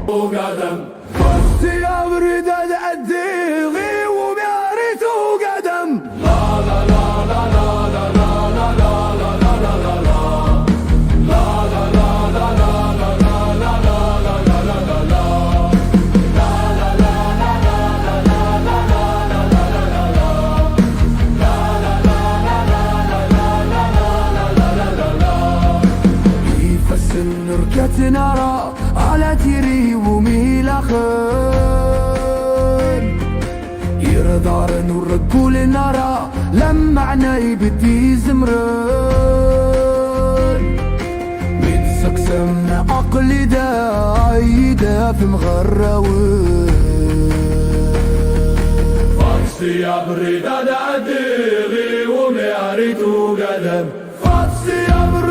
وقدم خذ يا بريد الديغي وماريت وقدم لا لا لا لا لا لا لا لا لا لا نرى على تيري وميلا خير يرضار نرقول نرى لمعنا يبدي زمرن متسقسمنا عقلي دايدا في مغروين فاطسي يا بريدة داديغي ومياريت وقدم فاطسي يا بريدة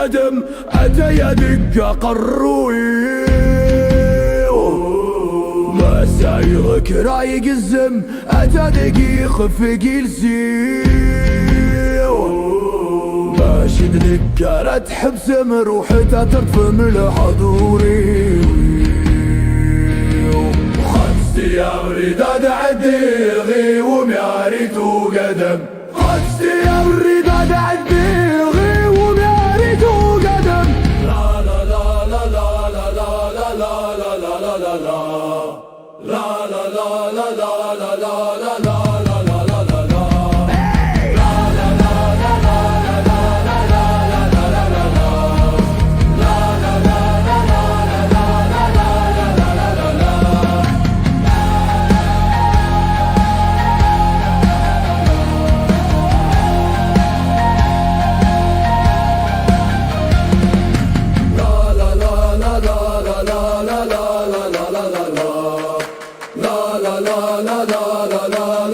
قدم أتى يدك قروي مسايغك رايق الزم أتى دقيق في جلسي ماشي ذكرة حبسم روحتها ترفم لحضوري خدستي يا بريدة عالديغي ومياريت وقدم خدستي يا بريدة عالديغي la la la la la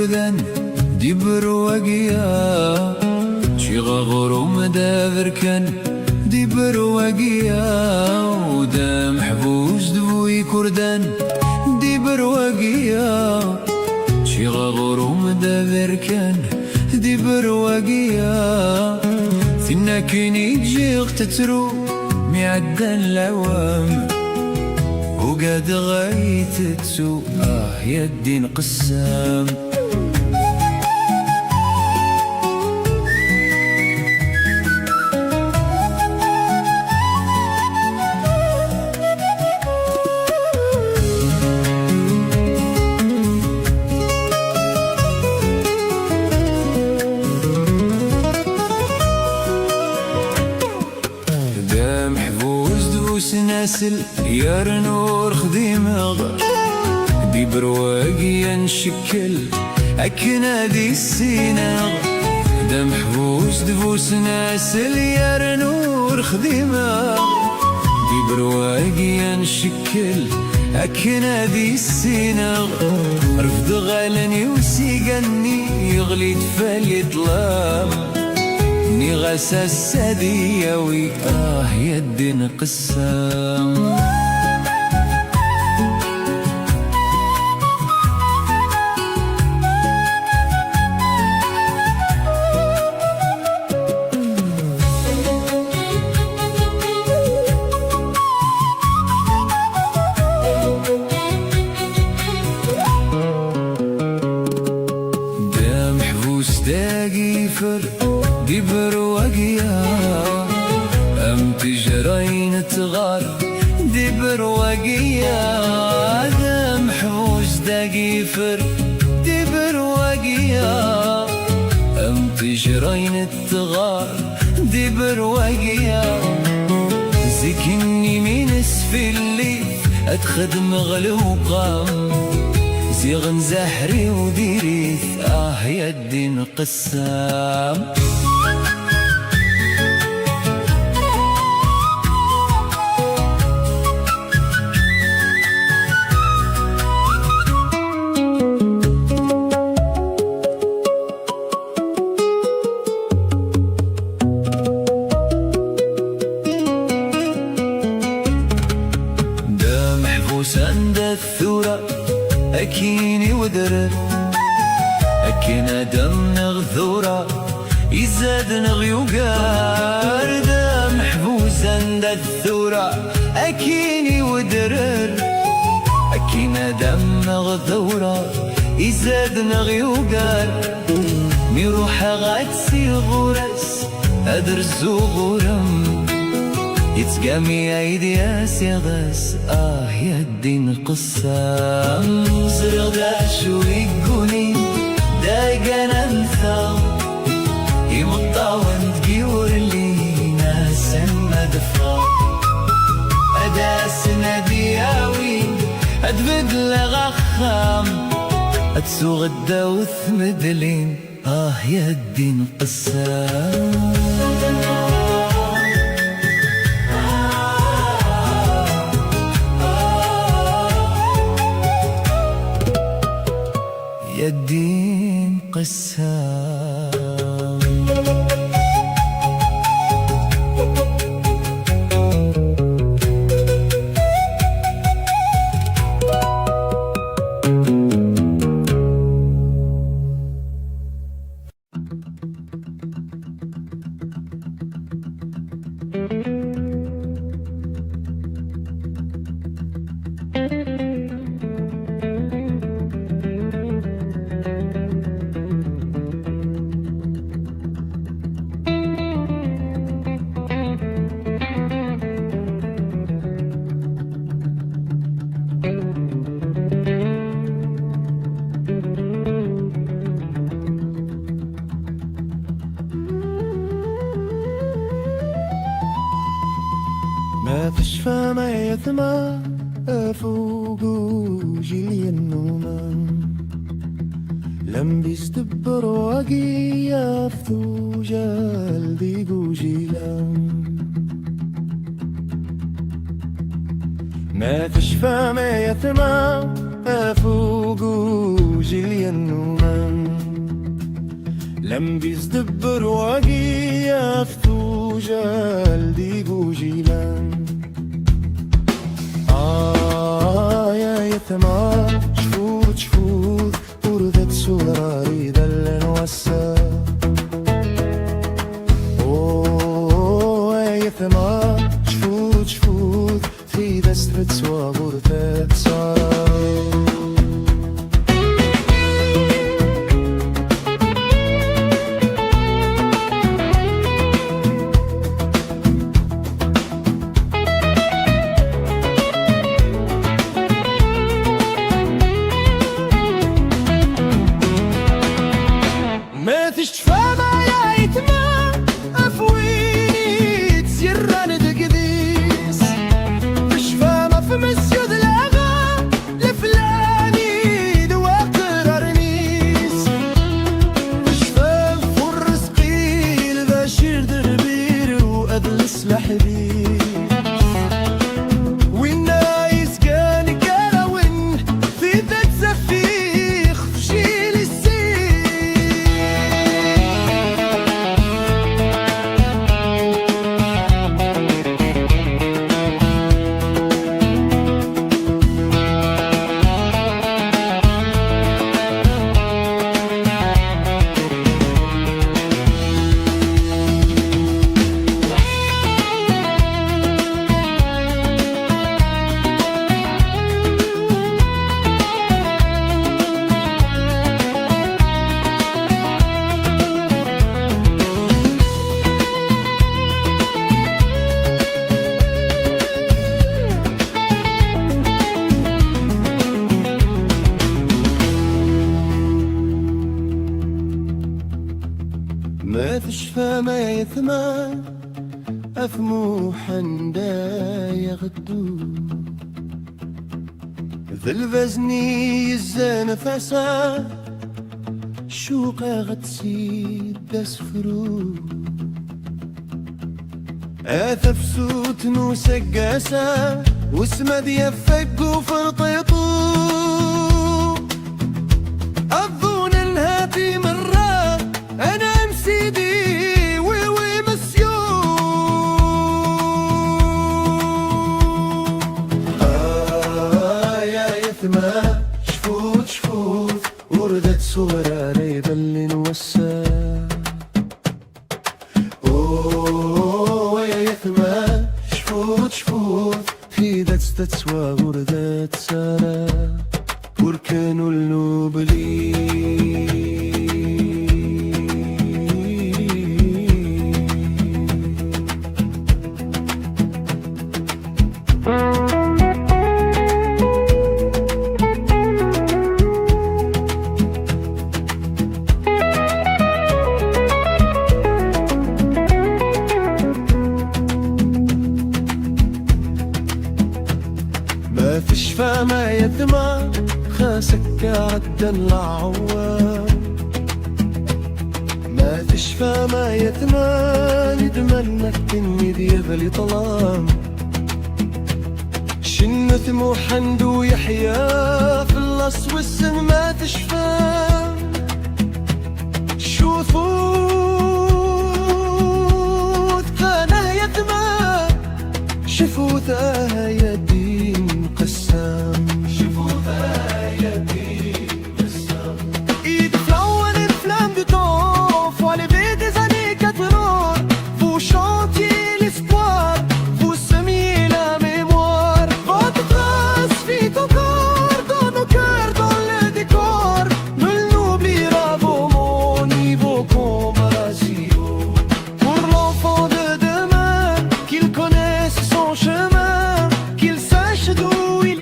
كردان دي برواقيا شي غغروم دابر كان دي برواقيا ودا محبوس دبوي كردان دي برواقيا شي غغروم دابر كان دي برواقيا ثنا كيني جيغ تترو معدى العوام وقاد غايت تسوء يا الدين قسام ناسل يا نور خديم غر دي برواقيا نشكل أكنا دي السيناغ دا محبوس دفوس ناسل يا نور خديم غر دي برواقيا نشكل أكنا دي السيناغ رفض غالني وسيقني يغلي تفالي طلام ني غسا السديوي يا الدين قسام دا محبوس داقي فرق دي برواقيا أم تجرين تغار دي برواقيا دا محبوس داقي فرق دي برواقيا أم تجرين تغار دي برواقيا زكني من اسفلي أتخدم غلوقام زيغن زحري وديريث يا الدين قسام دا محبوس عند الثورة أكيني ودرر أكينا دم نغثورة يزاد نغيوقار دا محبوس عند الثورة أكيني ودرر أكينا دم نغثورة يزاد نغيوقار ميروح غاتسي غورس أدرسو غورم يتقامي ايدي اسيغس يا الدين قسام زرغ داشو يقوني دايقنا مثال يمطاون تقيور اللي ناس ما دفا اداس نادياوي ادبد لغخام اتسوغ الدوث مدلين يا الدين قسام يا الدين قسام ما فيش فما يثمى أفوق جيلي النوم لم بيستبر وقي يفتو جلدي جيلان ما فيش فما يثمى أفوق جيلي النوم لم بيزدبر واقي يفتو جال ديقو جيلان يا يتما شفوت شفوت وردت سوراري دلن وسا يا يتما شفوت شفوت في دسترت سوا وردت سارا ما تشفى ما يا يتما أفويت سيران دقديس تشفى ما في مسجد الأغا لفلاني دوا قرارنيس تشفى فور رزقي البشير دربير وأدلس لحبيب والنايس كان كراون في ذات زفيخ في شيل السيل ما تشفى ما يثمى أثمو حندا يغدو ذا الفزني يزان فسا شوقا غتسيد دسفرو آثف سوت نوسقاسا واسمد يفق وفرطيطو أظن الهاتي مرة أنا سيدي وي مسيو يا يثما شفوت شفوت وردت صورة ريبا لنوسا يا يثما شفوت شفوت في ذات تتسوى وردت سارة وركانوا النوبلي ما تشفى ما يثمى خاسك عدا العوام ما تشفى ما يثمى ندمنك تني ديالي طلام شنت محمد ويحيى في اللص والسن ما تشفى شو ثوت كانه يثمى شفوتها يا دين قسام شفوتها يا دين قسام ايد فلاون الفلام دو طون faut enlever des années 80 vous chantiez l'espoir vous semiez la mémoire votre trace vit encore dans nos cœurs dans le décor nul n'oubliera vos mots ni vos comparations pour l'enfant de demain qu'il connaisse son chemin qu'il sache d'où il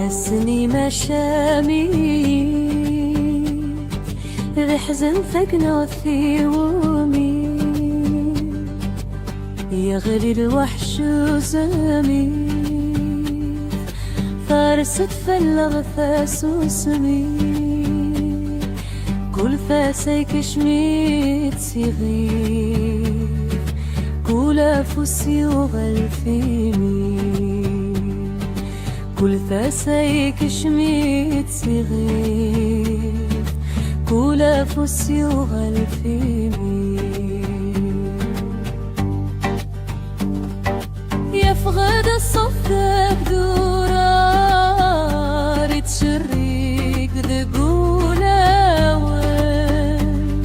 أسني مشامي بحزن ثقنا ثيومي يغلي الوحش زامي فارس تفلغ ثاس وسمير كل ثاسيك شميت صغير كل أفوسي وغلفيمي كل ثاسيك شميت صغير كل أفوسي وغلفيمي يفقد الصفك دورار تشريك دقولا وين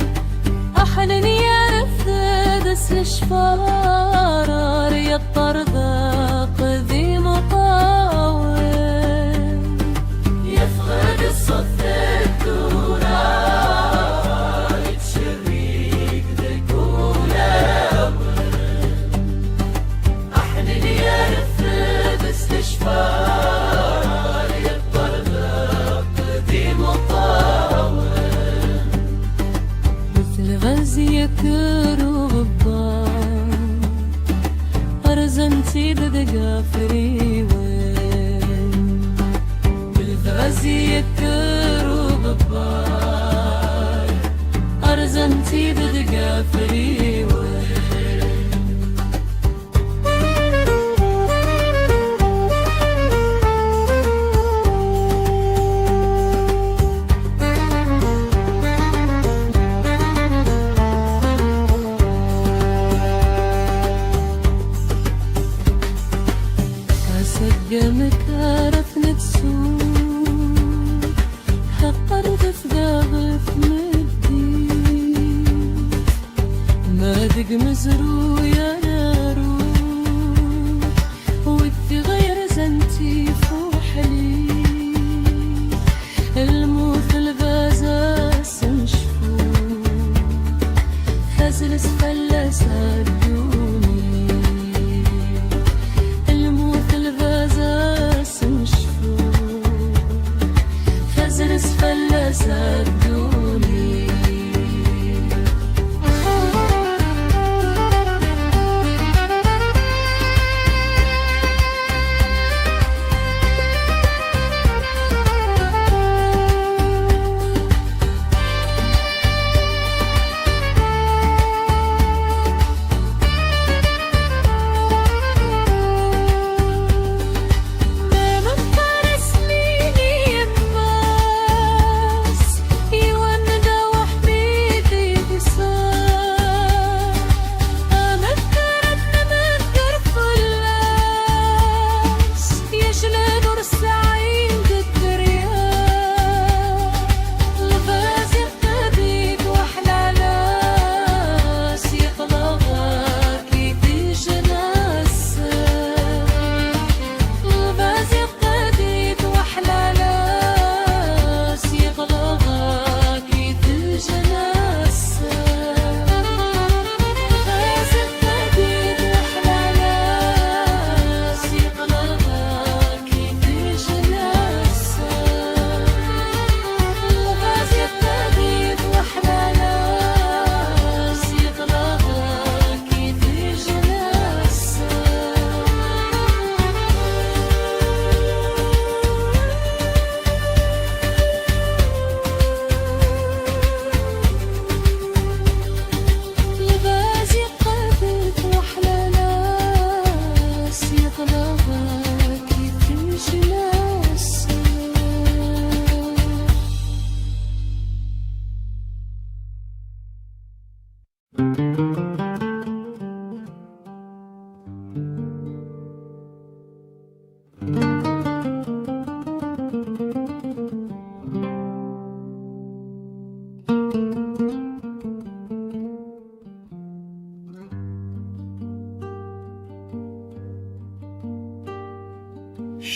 أحنن يرفد الشفار يطر ذاق ذي مقاوم يفقد الصفك دورار تشريك دقولا استشفار يتطرق دي مطاوم مثل غزي كروبان أرزنتي ددقا فريوين مثل غزي كروبان أرزنتي ددقا فريوين قمك عرفنا تسوق حقرت في قاغف مدين ما دق مزرو يا نارو ودي غير زنتي فوحلي الموت البازا سنشفو هزل سفلة سادوني فلا سدوني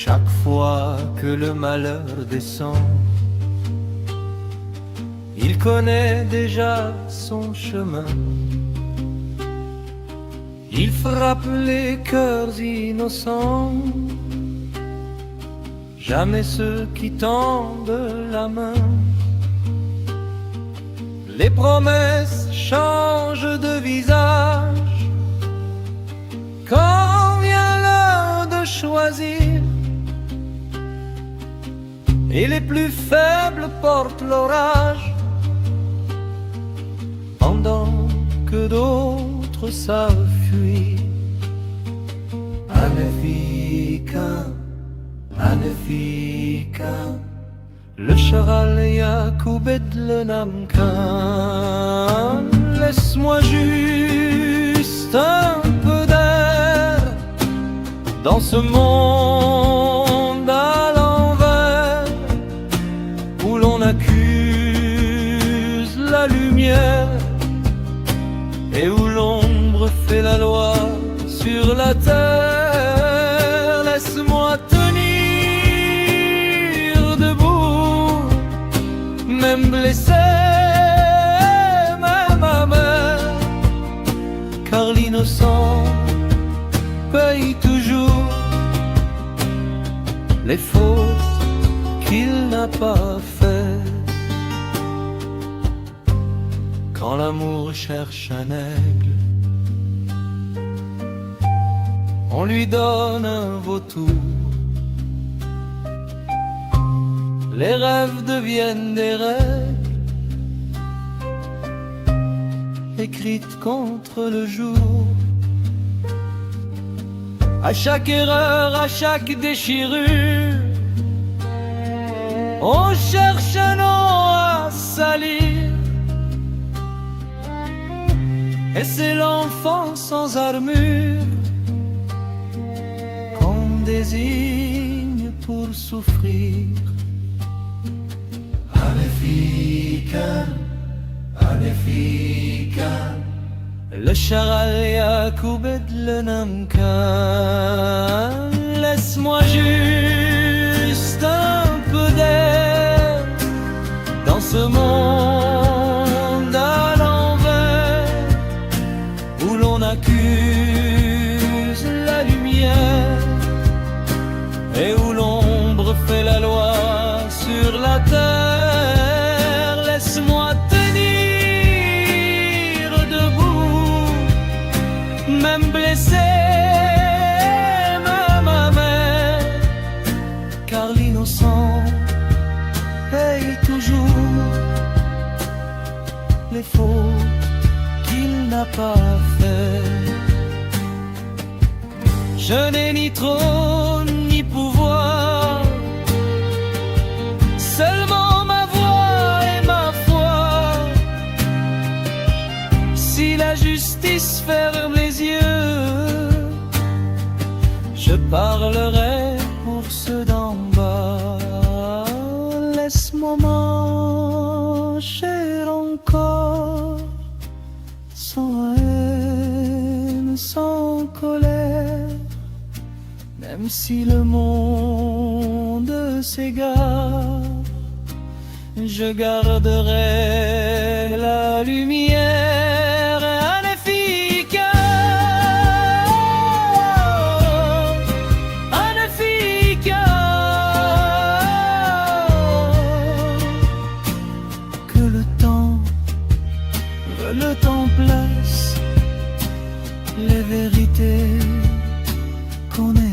Chaque fois que le malheur descend, il connaît déjà son chemin. Il frappe les cœurs innocents, jamais ceux qui tendent la main. Les promesses changent de visage quand vient l'heure de choisir. et les plus faibles portent l'orage, pendant que d'autres savent fuir. Anefika, Anefika, le charal Yacoub et le Namkan. Laisse-moi juste un peu d'air dans ce monde à l'envers où l'on accuse la lumière et où l'ombre fait la loi sur la terre. Laisse-moi tenir debout, même blessé, même amer, car l'innocent paye toujours les fautes qu'il n'a pas faites. Quand l'amour cherche un aigle, on lui donne un vautour. Les rêves deviennent des règles écrites contre le jour. À chaque erreur, à chaque déchirure, on cherche un nom à salir. Et c'est l'enfant sans armure qu'on désigne pour souffrir. Anefika, Anefika, le charal Yacoub et le Namkan. Laisse-moi juste un peu d'air dans ce monde à l'envers où l'on accuse la lumière et où l'ombre fait la loi sur la terre. Laisse-moi tenir debout, même blessé, même amer, car l'innocent paye toujours les fautes qu'il n'a pas fait. Je n'ai ni trône ni pouvoir, seulement ma voix et ma foi. Si la justice ferme les yeux, je parlerai pour ceux d'en bas. Laisse-moi marcher encore, sans haine, sans colère. Même si le monde s'égare, je garderai la lumière. Anefika, Anefika, que le temps place les vérités qu'on est.